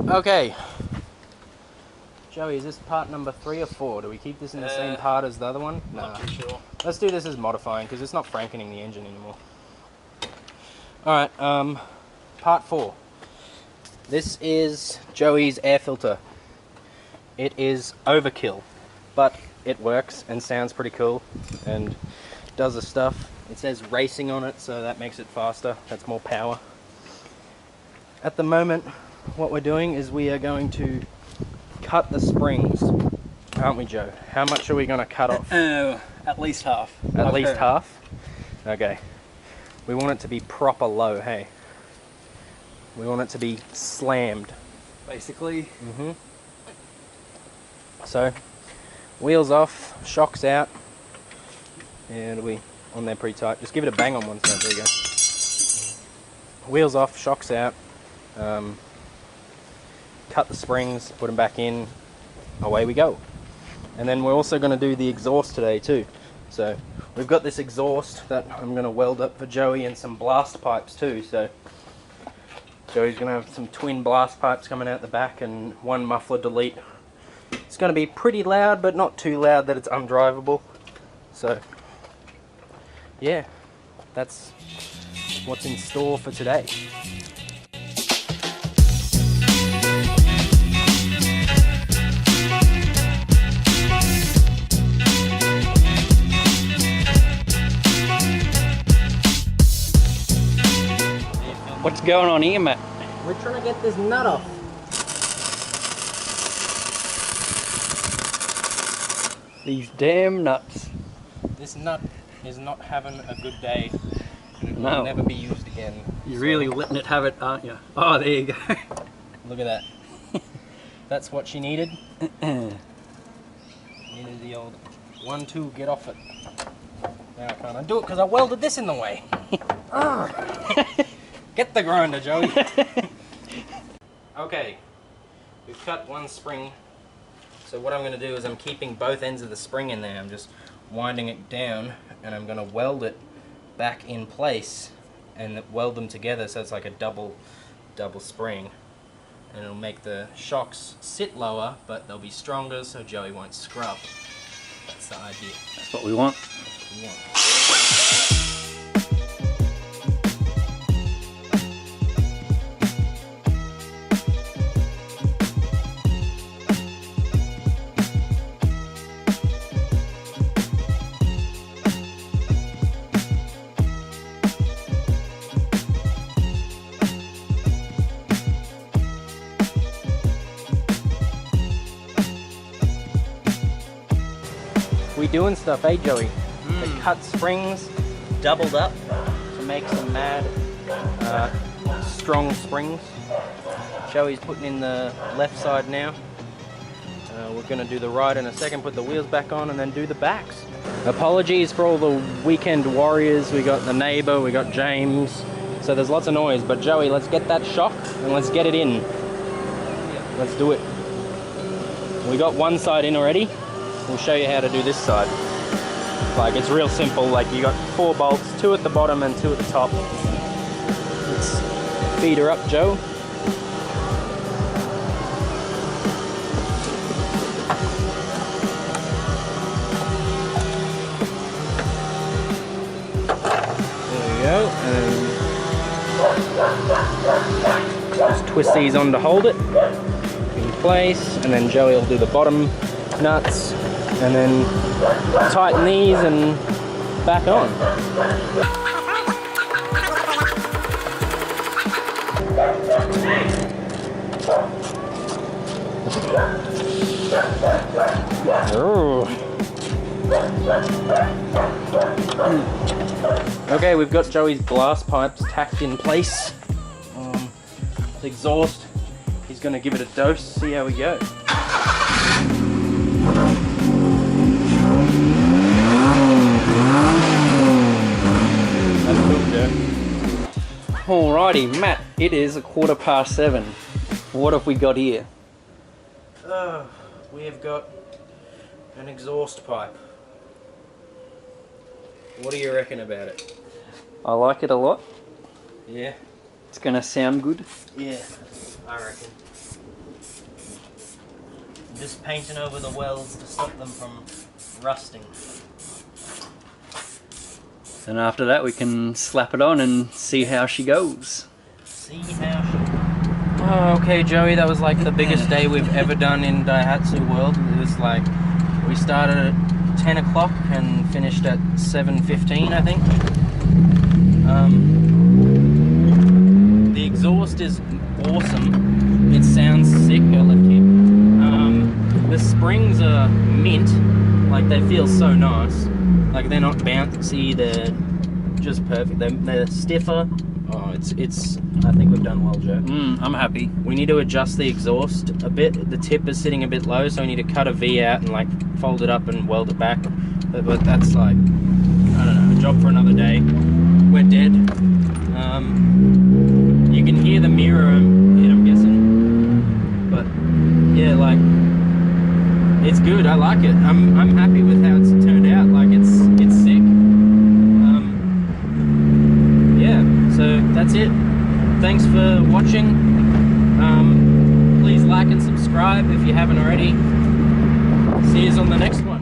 Okay. Joey, is this part number 3 or 4? Do we keep this in the same part as the other one? Not too sure. Let's do this as modifying, because it's not frankening the engine anymore. Alright, part 4. This is Joey's air filter. It is overkill, but it works and sounds pretty cool and does the stuff. It says racing on it, so that makes it faster. That's more power. At the moment, what we're doing is we are going to cut the springs, aren't we, Joe? How much are we going to cut off? At least half. At least half? Okay. We want it to be proper low, hey? We want it to be slammed. Basically. Mm-hmm. So, wheels off, shocks out, and it'll be on there pretty tight. Just give it a bang on one side, there you go. Wheels off, shocks out, cut the springs, put them back in, away we go. And then we're also going to do the exhaust today too. So we've got this exhaust that I'm going to weld up for Joey and some blast pipes too. So Joey's going to have some twin blast pipes coming out the back and one muffler delete. It's going to be pretty loud, but not too loud that it's undrivable. So yeah, that's what's in store for today. What's going on here, Matt? We're trying to get this nut off. These damn nuts. This nut is not having a good day, and it No. will never be used again. You're So, really letting it have it, aren't you? Oh, there you go. look at that. That's what she needed. Needed the old 1-2 get off it. Now I can't undo it because I welded this in the way. Get the grinder, Joey. Okay, we've cut one spring. So what I'm going to do is I'm keeping both ends of the spring in there. I'm just winding it down and I'm going to weld it back in place and weld them together so it's like a double spring. And it'll make the shocks sit lower, but they'll be stronger so Joey won't scrub. That's the idea. That's what we want. That's what we want. We doing stuff, eh, Joey? The cut springs doubled up to make some mad strong springs. Joey's putting in the left side now. We're going to do the right in a second, put the wheels back on, and then do the backs. Apologies for all the weekend warriors. We got the neighbor, we got James. So there's lots of noise, but Joey, let's get that shock and let's get it in. Let's do it. We got one side in already. We'll show you how to do this side. Like, it's real simple. Like, you got 4 bolts, 2 at the bottom and 2 at the top. Let's feed her up, Joe. There we go. And just twist these on to hold it in place, and then Joey will do the bottom nuts, and then tighten these and back on. Ooh. Okay, we've got Joey's blast pipes tacked in place. The exhaust, he's going to give it a dose, see how we go. Alrighty, Matt, it is 7:15. What have we got here? We have got an exhaust pipe. What do you reckon about it? I like it a lot. Yeah? It's gonna sound good. Yeah, I reckon. Just painting over the welds to stop them from rusting. And after that we can slap it on and see how she goes. See how she... Oh, okay, Joey, that was like the biggest day we've ever done in Daihatsu World. It was like, we started at 10 o'clock and finished at 7:15, I think. The exhaust is awesome. It sounds sick, I left here. The springs are mint, like they feel so nice. Like they're not bouncy, they're just perfect. They're stiffer. Oh, it's. I think we've done well, Joe. I'm happy. We need to adjust the exhaust a bit. The tip is sitting a bit low, so we need to cut a V out and like fold it up and weld it back. But that's like, I don't know, a job for another day. We're dead. You can hear the mirror hit, I'm guessing. But yeah, like it's good. I like it. I'm happy with how it's turned out. Like it's sick. Yeah. So that's it. Thanks for watching. Please like and subscribe if you haven't already. See you on the next one.